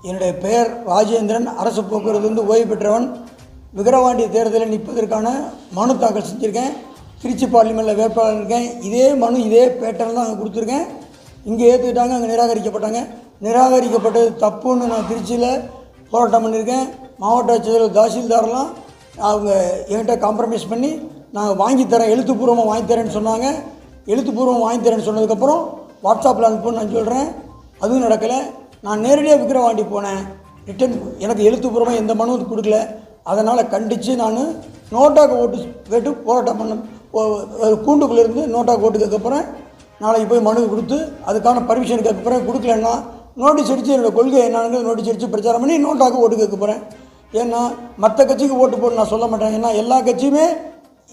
என்னுடைய பெயர் ராஜேந்திரன். அரசு போக்குவரத்து ஓய்வு பெற்றவன். விக்கிரவாண்டி தேர்தலில் நிற்பதற்கான மனு தாக்கல் செஞ்சுருக்கேன். திருச்சி பார்லிமெண்ட்டில் வேட்பாளர் இருக்கேன். இதே மனு இதே பேட்டர்ன் தான் அங்கே கொடுத்துருக்கேன். இங்கே ஏற்றுக்கிட்டாங்க, அங்கே நிராகரிக்கப்பட்டாங்க. நிராகரிக்கப்பட்டது தப்புன்னு நான் திருச்சியில் போராட்டம் பண்ணியிருக்கேன். மாவட்ட ஆட்சியர் தாசில்தாரெலாம் அவங்க என்கிட்ட காம்ப்ரமைஸ் பண்ணி நான் வாங்கித்தரேன், எழுத்துப்பூர்வமாக வாங்கித்தரேன்னு சொன்னாங்க. எழுத்துப்பூர்வமாக வாங்கித்தரேன்னு சொன்னதுக்கப்புறம் வாட்ஸ்அப்பில் அனுப்புன்னு நான் சொல்கிறேன். அதுவும் நடக்கலை. நான் நேரடியாக விக்கிரவாண்டி போனேன். ரிட்டன் எனக்கு எழுத்துப்பூர்வமாக எந்த மனுவும் கொடுக்கல. அதனால் கண்டித்து நான் நோட்டாக்கு ஓட்டு கேட்டு போராட்டம் பண்ண கூண்டுக்குள்ளேருந்து நோட்டாக்கு ஓட்டு கேட்க போகிறேன். நாளைக்கு போய் மனு கொடுத்து அதுக்கான பர்மிஷன் கேட்க போகிறேன். கொடுக்கலன்னா நோட்டீஸ் அடித்து என்னோடய கொள்கை என்னன்னு நோட்டீஸ் அடித்து பிரச்சாரம் பண்ணி நோட்டாக்கு ஓட்டு கேட்க போகிறேன். ஏன்னா மற்ற கட்சிக்கு ஓட்டு போட்டு நான் சொல்ல மாட்டேன். ஏன்னா எல்லா கட்சியுமே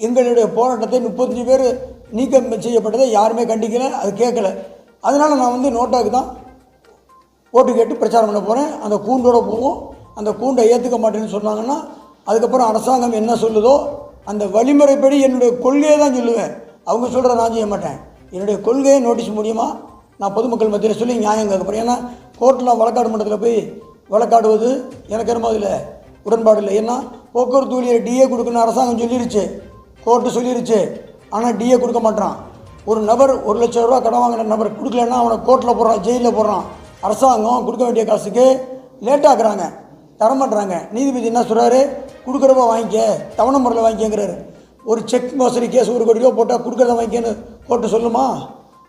எங்களுடைய போராட்டத்தை 35 பேர் நீக்கம் செய்யப்பட்டதை யாருமே கண்டிக்கலை, அது கேட்கல. அதனால் நான் நோட்டாக்கு தான் ஓட்டு கேட்டு பிரச்சாரம் பண்ண போகிறேன். அந்த கூண்டோடு போவோம். அந்த கூண்டை ஏற்றுக்க மாட்டேன்னு சொன்னாங்கன்னா அதுக்கப்புறம் அரசாங்கம் என்ன சொல்லுதோ அந்த வழிமுறைப்படி என்னுடைய கொள்கையை தான் சொல்லுவேன். அவங்க சொல்கிற நான் செய்ய மாட்டேன். என்னுடைய கொள்கையை நோட்டீஸ் மூலியமாக நான் பொதுமக்கள் மத்தியில் சொல்லி நியாயம் கேட்க போகிறேன். ஏன்னா கோர்ட்டில் வழக்காடு மன்றத்தில் போய் வழக்காடுவது எனக்கு என்னமோ அதில் உடன்பாடு இல்லை. ஏன்னா போக்குவரத்து ஊழியர் டிஏ கொடுக்கணும்னு அரசாங்கம் சொல்லிருச்சு, கோர்ட்டு சொல்லிருச்சு. ஆனால் டிஏ கொடுக்க மாட்டான். ஒரு நபர் 1 லட்சம் ரூபா கடன் வாங்கின நபர் கொடுக்கலன்னா அவனை கோர்ட்டில் போடுறான், ஜெயிலில் போடுறான். அரசாங்கம் கொடுக்க வேண்டிய காசுக்கு லேட்டாக்குறாங்க, தரமாட்டுறாங்க. நீதிபதி என்ன சொல்கிறாரு, கொடுக்குறப்ப வாங்கிக்க, தவணை முறையில் வாங்கிக்கங்கிறாரு. ஒரு செக் மோசடி கேஸ் 1 கோடி ரூபா போட்டால் கொடுக்குறத வாங்கிக்கன்னு கோர்ட்டு சொல்லுமா?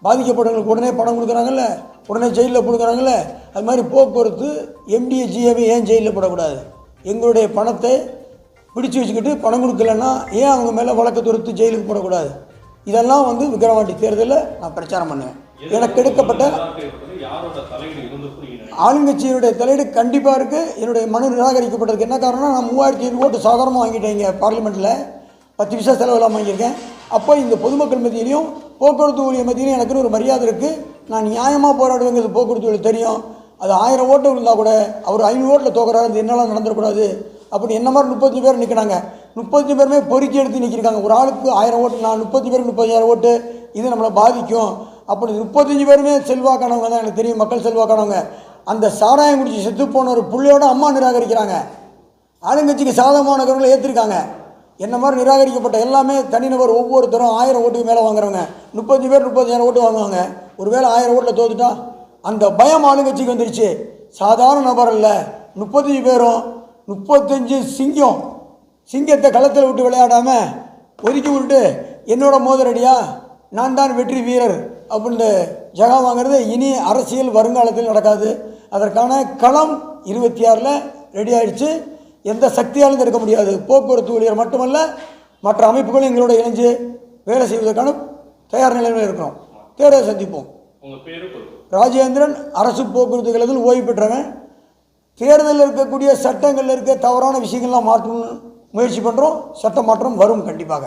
பாதிக்கப்பட்டவங்களுக்கு உடனே பணம் கொடுக்குறாங்கல்ல, உடனே ஜெயிலில் கொடுக்குறாங்கல்ல. அது மாதிரி போக்குவரத்து எம்டிஏ ஜிஏவை ஏன் ஜெயிலில் போடக்கூடாது? எங்களுடைய பணத்தை பிடிச்சி வச்சுக்கிட்டு பணம் கொடுக்கலன்னா ஏன் அவங்க மேலே வழக்கு தொடுத்து ஜெயிலுக்கு போடக்கூடாது? இதெல்லாம் விக்கிரவாண்டி தேர்தலில் நான் பிரச்சாரம் பண்ணுவேன். எனக்கு எடுக்கப்பட்ட ஆளுங்கட்சியினுடைய தலையீடு கண்டிப்பாக இருக்குது. என்னுடைய மனு நிராகரிக்கப்பட்டதுக்கு என்ன காரணம்னா, நான் 3500 ஓட்டு சாதாரணமாக வாங்கிட்டேன். இங்கே பார்லிமெண்ட்டில் 10 பைசா செலவெல்லாம் வாங்கியிருக்கேன். அப்போ இந்த பொதுமக்கள் மத்தியிலையும் போக்குவரத்து ஊழியர் மத்தியிலையும் எனக்குன்னு ஒரு மரியாதை இருக்குது. நான் நியாயமாக போராடுவேங்கிறது போக்குவரத்து ஊழியர் தெரியும். அது 1000 ஓட்டு இருந்தால் கூட அவர் 500 ஓட்டில் தோக்குறாரு, அது என்னெல்லாம் நடந்துடக்கூடாது. அப்படி என்ன மாதிரி 35 பேர் நிற்கிறாங்க. 35 பேருமே பொறுக்கி எடுத்து நிற்கிறாங்க. ஒரு ஆளுக்கு 1000 ஓட்டு, நான் 30 பேருக்கு 30,000 ஓட்டு, இது நம்மளை பாதிக்கும். அப்படி 35 பேருமே செல்வாக்கானவங்க தான், எனக்கு தெரியும், மக்கள் செல்வாக்கானவங்க. அந்த சாராயம் குடிச்சு செத்து போன ஒரு புள்ளையோட அம்மா நிராகரிக்கிறாங்க. ஆளுங்கட்சிக்கு சாதகமானவர்களை ஏற்றிருக்காங்க. என்ன மாதிரி நிராகரிக்கப்பட்ட எல்லாமே தனிநபர் ஒவ்வொருத்தரும் 1000 ஓட்டுக்கு மேலே வாங்குறவங்க. 30 பேர் 30,000 ஓட்டு வாங்குவாங்க. ஒருவேளை 1000 ஓட்டில் தோத்துட்டா அந்த பயம் ஆளுங்கட்சிக்கு வந்துருச்சு. சாதாரண நபர் இல்லை, 35 பேரும் 35 சிங்கத்தை களத்தில் விட்டு விளையாடாமல் ஒதுக்கி விட்டு என்னோட மோதரடியா நான் தான் வெற்றி வீரர் அப்படின்னு ஜகா வாங்கிறது இனி அரசியல் வருங்காலத்தில் நடக்காது. அதற்கான களம் 26ல் ரெடி ஆகிடுச்சு. எந்த சக்தியாலும் தடுக்க முடியாது. போக்குவரத்து ஊழியர் மட்டுமல்ல, மற்ற அமைப்புகளும் எங்களோட இணைஞ்சு வேலை செய்வதற்கான தயார் நிலையில் இருக்கிறோம். தேர்தலை சந்திப்போம். ராஜேந்திரன், அரசு போக்குவரத்து கழகத்தில் ஓய்வு பெற்றவன். தேர்தலில் இருக்கக்கூடிய சட்டங்களில் இருக்க தவறான விஷயங்கள்லாம் மாற்றணும்னு முயற்சி பண்ணுறோம். சட்ட மாற்றம் வரும் கண்டிப்பாக.